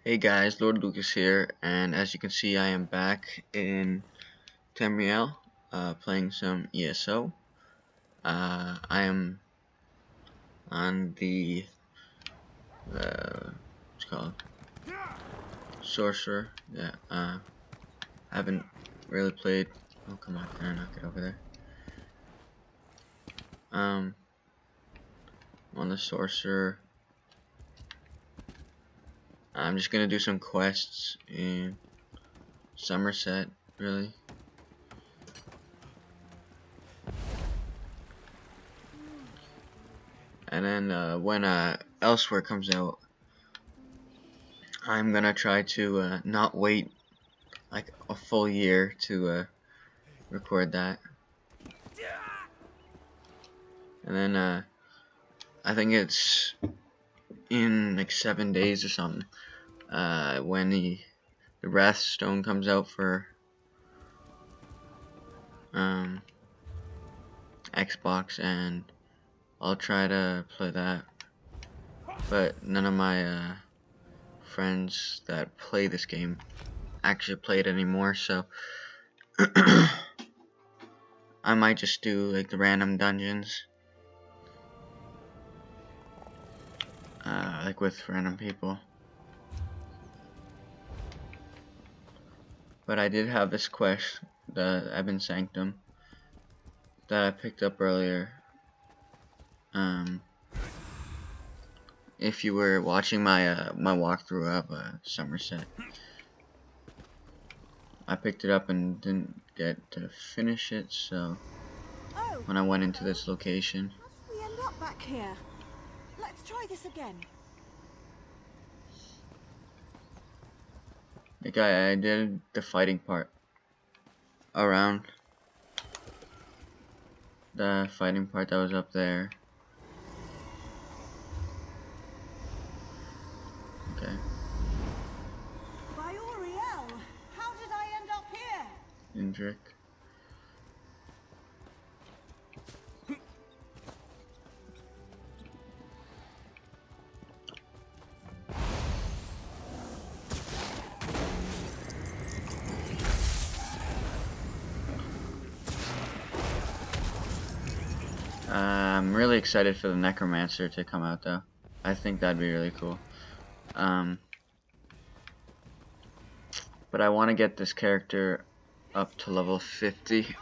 Hey guys, Lord Lucas here, and as you can see, I am back in Tamriel, playing some ESO. I am on the what's it called Sorcerer. Yeah, I haven't really played. Oh come on, can I not get over there? On the Sorcerer, I'm just gonna do some quests in Somerset, really. And then when Elsewhere comes out, I'm gonna try to not wait like a full year to record that. And then I think it's in like 7 days or something when the Wrathstone comes out for Xbox, and I'll try to play that. But none of my friends that play this game actually play it anymore, so I might just do like the random dungeons, like with random people. But I did have this quest, the Ebon Sanctum, that I picked up earlier. If you were watching my my walkthrough of Somerset, I picked it up and didn't get to finish it, so when I went into this location. How did we end up back here? Let's try this again. Like I did the fighting part around the fighting part that was up there. Okay. By Oriel, how did I end up here? Indric. I'm really excited for the Necromancer to come out though. I think that'd be really cool. But I want to get this character up to level 50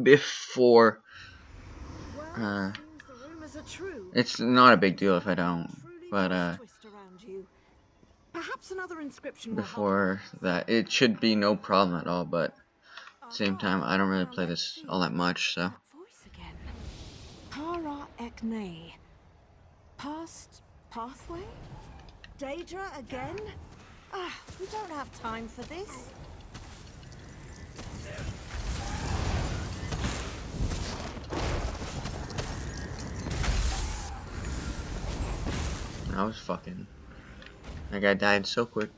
before it's not a big deal if I don't, but perhaps another inscription before that it should be no problem at all. But at the same time, I don't really play this all that much, so Para Ekne. Past pathway? Daedra again? We don't have time for this. I was fucking... That guy died so quick.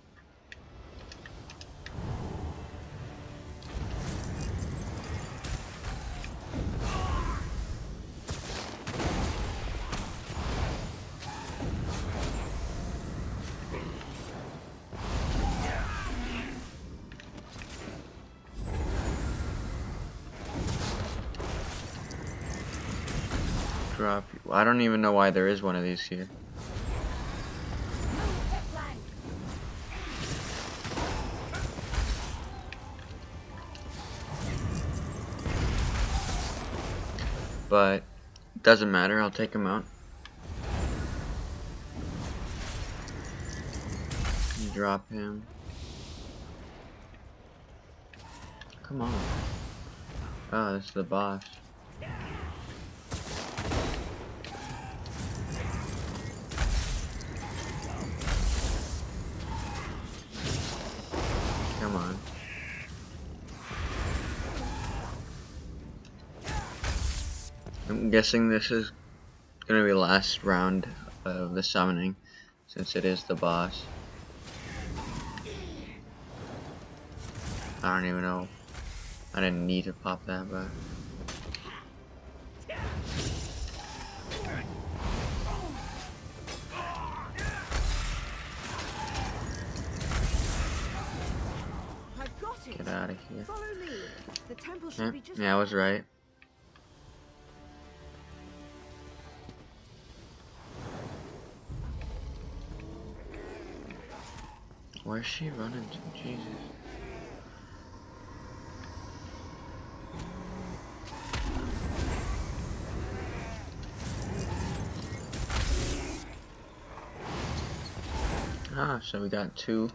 Drop you. I don't even know why there is one of these here. But doesn't matter, I'll take him out. Drop him. Come on. Oh, this is the boss. Come on. I'm guessing this is gonna be the last round of the summoning, since it is the boss. I don't even know. I didn't need to pop that, but out of here. Follow me. The temple should Yeah, be just yeah, I was right. Where's she running to? Jesus. Ah, so we got two.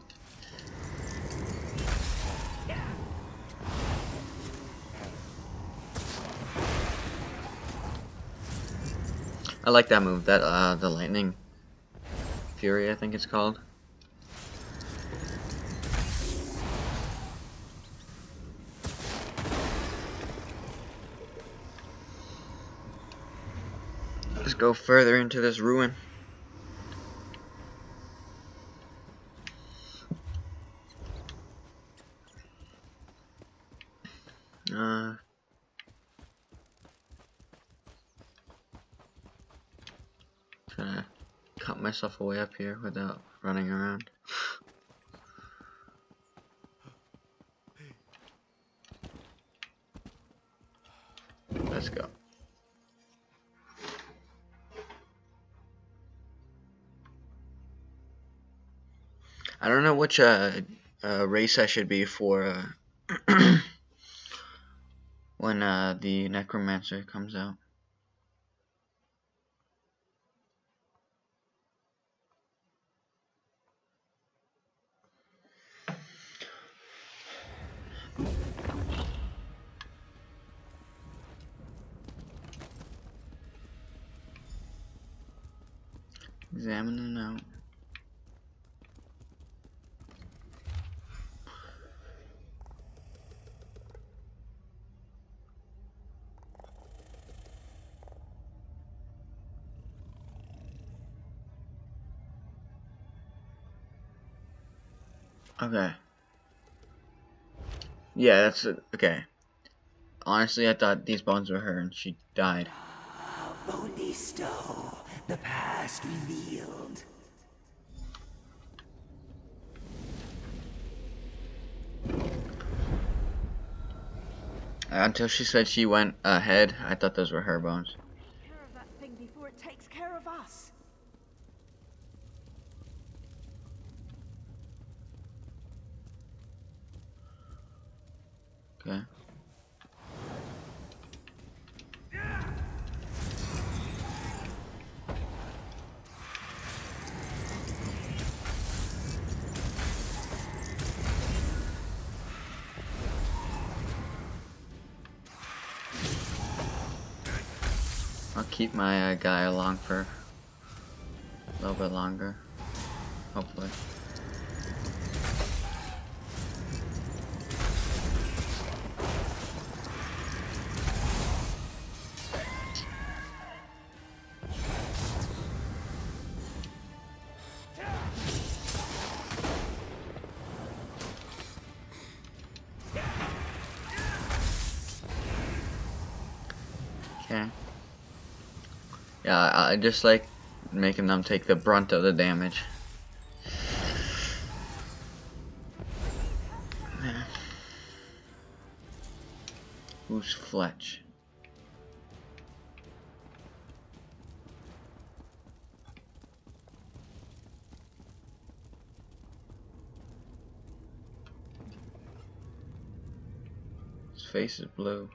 I like that move, that the lightning fury, I think it's called. Let's go further into this ruin. Trying to cut myself away up here without running around. Let's go. I don't know which race I should be for when the necromancer comes out. Examining out. Okay. Yeah, that's it. Okay. Honestly, I thought these bones were her and she died. Volisto, the past revealed. Until she said she went ahead, I thought those were her bones. take care of that thing before it takes care of us. Okay. I'll keep my guy along for a little bit longer, hopefully. Okay. Yeah, I just like making them take the brunt of the damage. Yeah. Who's Fletch? His face is blue.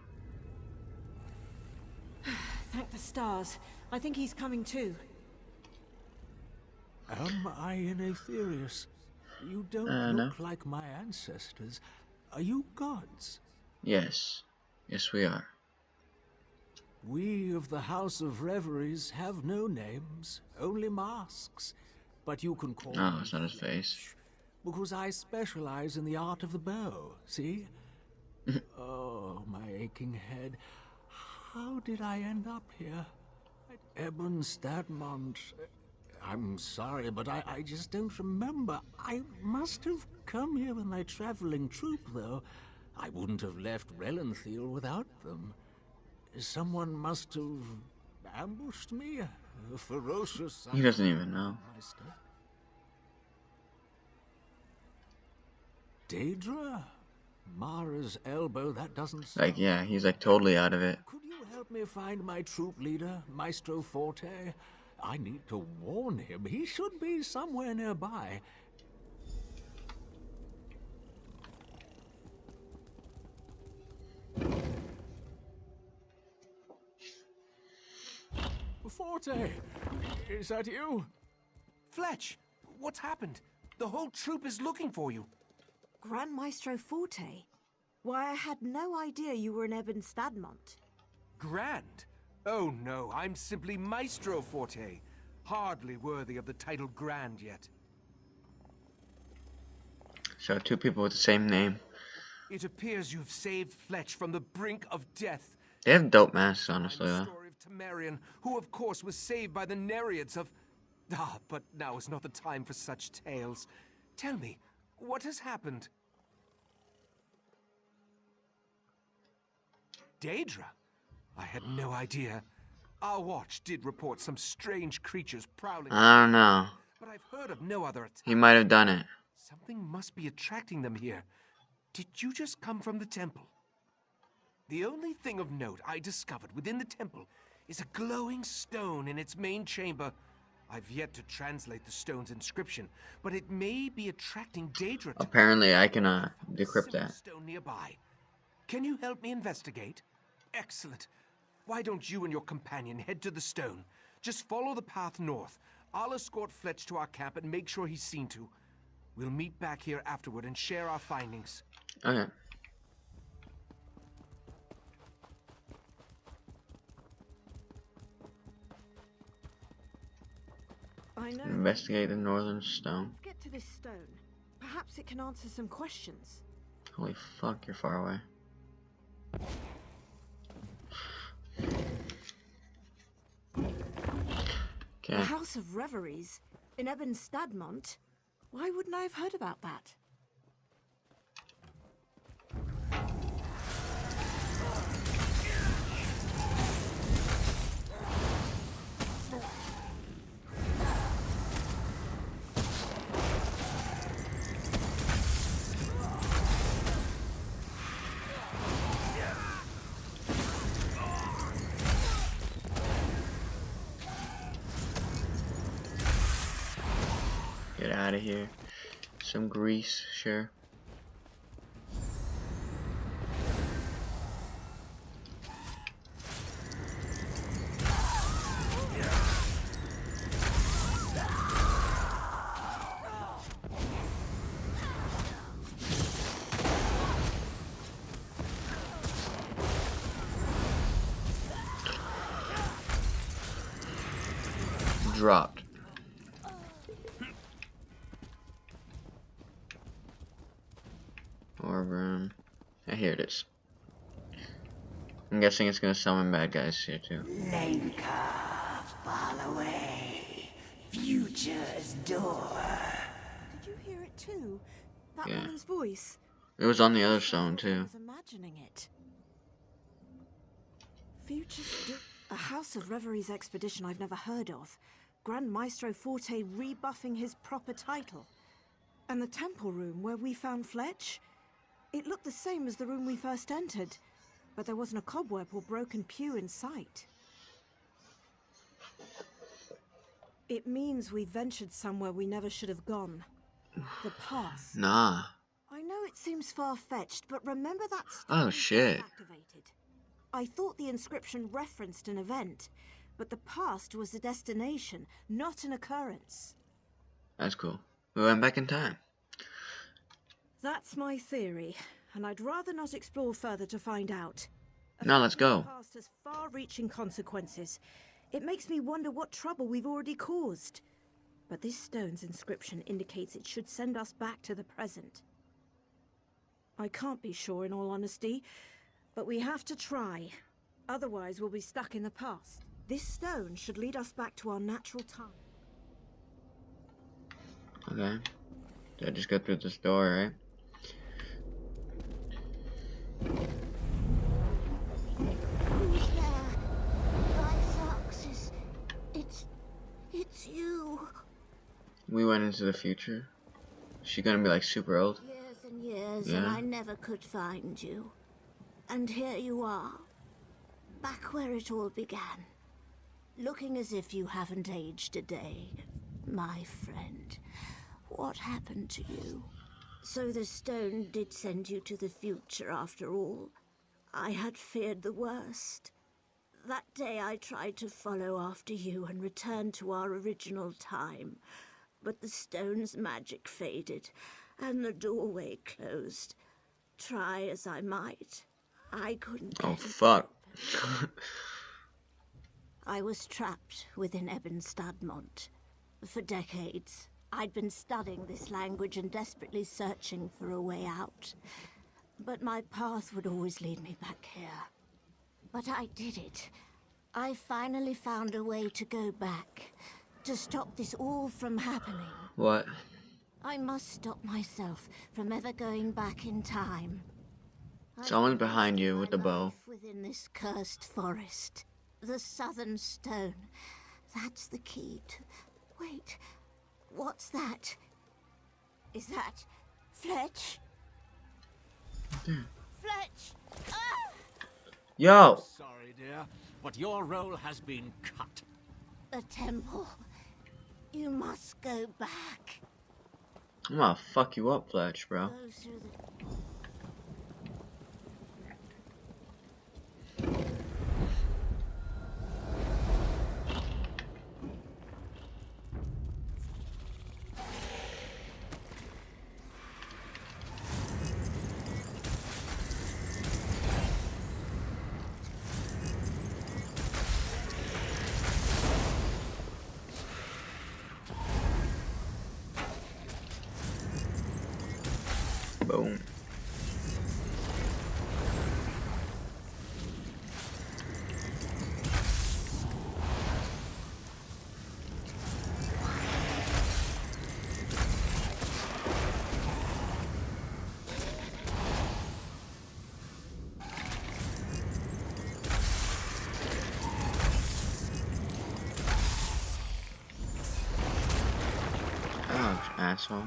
Thank the stars. I think he's coming too. Am I in Aetherius? You don't No. look like my ancestors. Are you gods? Yes. Yes, we are. We of the House of Reveries have no names, only masks. But you can call Oh, me it's not his face. Fletch, because I specialize in the art of the bow, see? Oh, my aching head. How did I end up here? At Ebon, Stadmont. I'm sorry, but I just don't remember. I must have come here with my traveling troupe, though. I wouldn't have left Relanthiel without them. Someone must have ambushed me. A ferocious... He doesn't even know. Daedra? Mara's elbow, that doesn't sound... Like, yeah, he's like totally out of it. Could you help me find my troop leader, Maestro Forte? I need to warn him. He should be somewhere nearby. Forte, is that you? Fletch, what's happened? The whole troop is looking for you. Grand Maestro Forte? Why, I had no idea you were in Ebon Stadmont. Grand? Oh no, I'm simply Maestro Forte. Hardly worthy of the title Grand yet. So 2 people with the same name. It appears you've saved Fletch from the brink of death. They have dope masks, honestly, The though. story of Temerian, who of course was saved by the Nereids of... Ah, but now is not the time for such tales. Tell me, what has happened? Daedra? I had no idea. Our watch did report some strange creatures prowling... I don't know. But I've heard of no other attacks. He might have done it. Something must be attracting them here. Did you just come from the temple? The only thing of note I discovered within the temple is a glowing stone in its main chamber. I've yet to translate the stone's inscription, but it may be attracting Daedra. Apparently, I can decrypt Similar that. stone nearby. Can you help me investigate? Excellent. Why don't you and your companion head to the stone? Just follow the path north. I'll escort Fletch to our camp and make sure he's seen to. We'll meet back here afterward and share our findings. Okay. I know. Investigate the northern stone. Get to this stone. Perhaps it can answer some questions. Holy fuck, you're far away. Okay. The House of Reveries in Ebon Stadmont? Why wouldn't I have heard about that? Get out of here. Some grease, sure. Dropped. Orb room. Here it is. I'm guessing it's gonna summon bad guys here too. Lenka, fall away. Future's door. Did you hear it too? That Yeah. woman's voice. It was on the other stone I too. was imagining it. A House of Reveries expedition I've never heard of. Grand Maestro Forte rebuffing his proper title. And the temple room where we found Fletch? It looked the same as the room we first entered, but there wasn't a cobweb or broken pew in sight. It means we ventured somewhere we never should have gone. The past. Nah. I know it seems far-fetched, but remember that Oh, stone shit. activated? I thought the inscription referenced an event, but the past was a destination, not an occurrence. That's cool. We went back in time. That's my theory, and I'd rather not explore further to find out. Now let's go. The past has far-reaching consequences. It makes me wonder what trouble we've already caused. But this stone's inscription indicates it should send us back to the present. I can't be sure, in all honesty, but we have to try. Otherwise, we'll be stuck in the past. This stone should lead us back to our natural time. Okay. So I just go through this door, right? Who's there? Lysaxis. It's you. We went into the future. Is she gonna be like super old? Years and years Yeah. and I never could find you. And here you are, back where it all began. Looking as if you haven't aged a day, my friend. What happened to you? So the stone did send you to the future after all. I had feared the worst. That day I tried to follow after you and return to our original time. But the stone's magic faded, and the doorway closed. Try as I might, I couldn't get Oh it fuck. open. I was trapped within Ebon Stadmont. For decades, I'd been studying this language and desperately searching for a way out. But my path would always lead me back here. But I did it. I finally found a way to go back, to stop this all from happening. What? I must stop myself from ever going back in time. Someone's behind you with the bow. Within this cursed forest, the southern stone. That's the key to... Wait, what's that? Is that Fletch? Fletch! Ah! Yo! Sorry, dear, but your role has been cut. The temple. You must go back. I'm gonna fuck you up, Fletch, bro. Go through the... Boom. Ouch, asshole.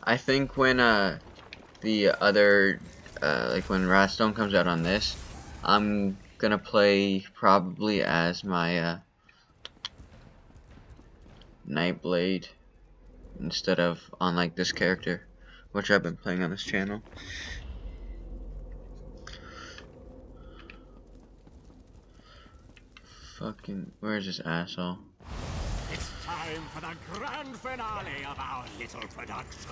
I think when the other like when Ratstone comes out on this, I'm gonna play probably as my Nightblade instead of on like this character, which I've been playing on this channel. Fucking, where's this asshole? It's time for the grand finale of our little production.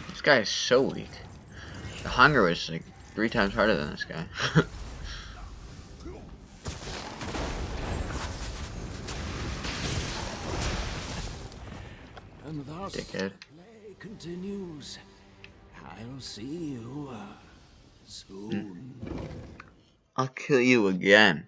This guy is so weak. The hunger was like 3 times harder than this guy. And thus Dickhead. play continues. I'll see you soon. I'll kill you again.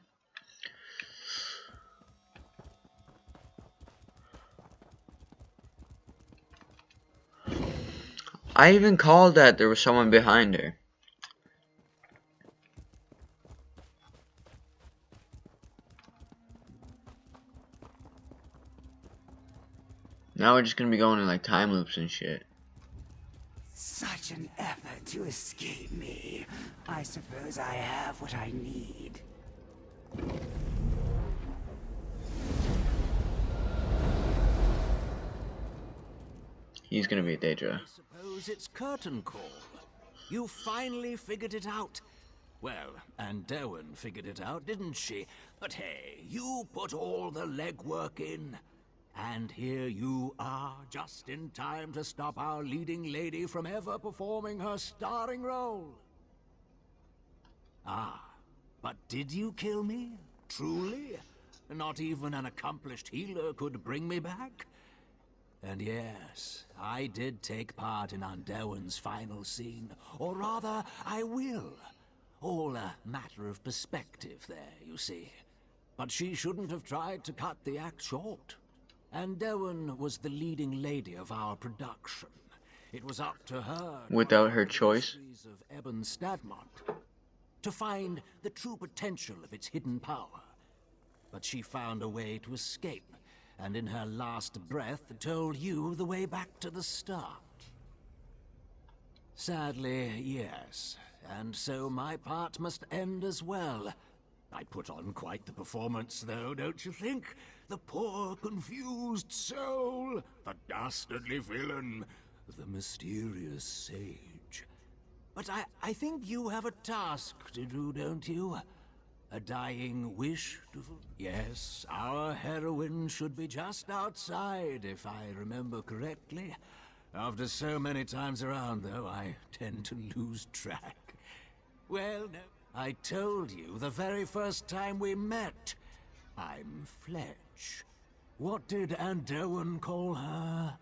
I even called that there was someone behind her. Now we're just gonna be going in like time loops and shit. Such an effort to escape me. I suppose I have what I need. He's gonna be a Daedra. I suppose it's curtain call. You finally figured it out. Well, and Derwin figured it out, didn't she? But hey, you put all the legwork in. And here you are, just in time to stop our leading lady from ever performing her starring role. Ah, but did you kill me? Truly? Not even an accomplished healer could bring me back? And yes, I did take part in Underwin's final scene. Or rather, I will. All a matter of perspective there, you see. But she shouldn't have tried to cut the act short. Underwin was the leading lady of our production. It was up to her Without her to uncover the choice. mysteries of Ebon Stadmont, to find the true potential of its hidden power. But she found a way to escape, and in her last breath told you the way back to the start. Sadly, yes. And so my part must end as well. I put on quite the performance, though, don't you think? The poor, confused soul, the dastardly villain, the mysterious sage. But I think you have a task to do, don't you? A dying wish to... Yes, our heroine should be just outside, if I remember correctly. After so many times around, though, I tend to lose track. Well, no, I told you the very first time we met. I'm Fletch. What did Underwin call her?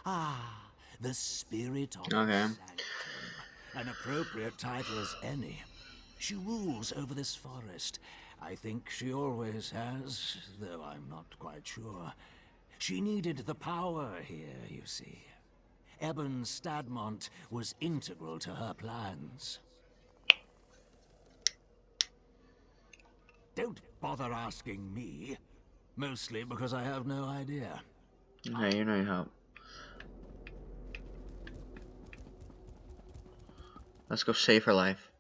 Ah, the spirit of Okay. the sanctum. An appropriate title as any. She rules over this forest. I think she always has, though I'm not quite sure. She needed the power here, you see. Ebon Stadmont was integral to her plans. Don't bother asking me. Mostly because I have no idea. Okay, you need help. Let's go save her life.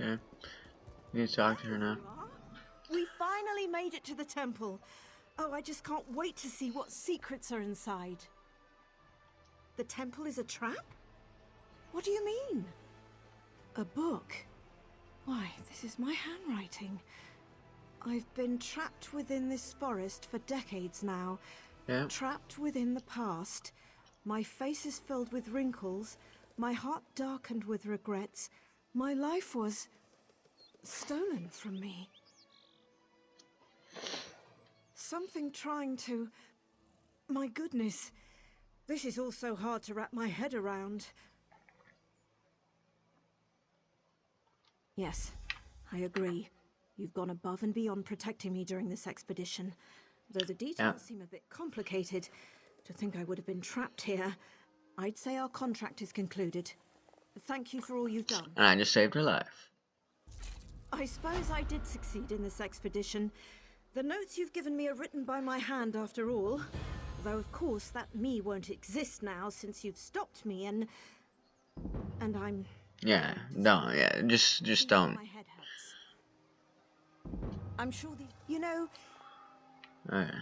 Okay. You need to talk to her now. We finally made it to the temple. Oh, I just can't wait to see what secrets are inside. The temple is a trap? What do you mean? A book? Why, this is my handwriting. I've been trapped within this forest for decades now. Yeah. Trapped within the past. My face is filled with wrinkles. My heart darkened with regrets. My life was stolen from me. Something trying to... My goodness. This is all so hard to wrap my head around. Yes, I agree. You've gone above and beyond protecting me during this expedition. Though the details seem a bit complicated, to think I would have been trapped here, I'd say our contract is concluded. Thank you for all you've done. And I just saved her life. I suppose I did succeed in this expedition. The notes you've given me are written by my hand after all. Though of course that me won't exist now since you've stopped me and I'm... Yeah, don't. Yeah, just don't. My head hurts. I'm sure the... You know... Alright.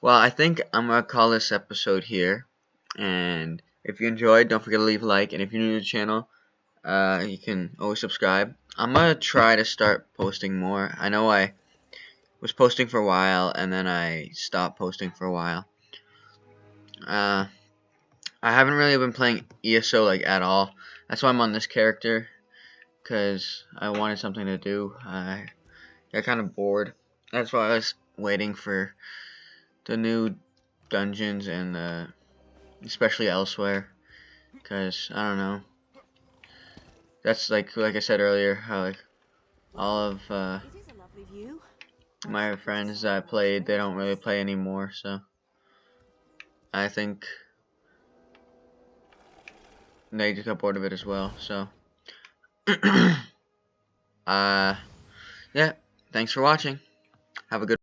Well, I think I'm gonna call this episode here. And if you enjoyed, don't forget to leave a like. And if you're new to the channel, you can always subscribe. I'm gonna try to start posting more. I know I was posting for a while, and then I stopped posting for a while. I haven't really been playing ESO like at all. That's why I'm on this character, because I wanted something to do. I got kind of bored. That's why I was waiting for the new dungeons and especially elsewhere, because I don't know. That's like I said earlier, how like all of It is a lovely view. my friends that I played, they don't really play anymore, so I think they just got bored of it as well. So yeah, thanks for watching. Have a good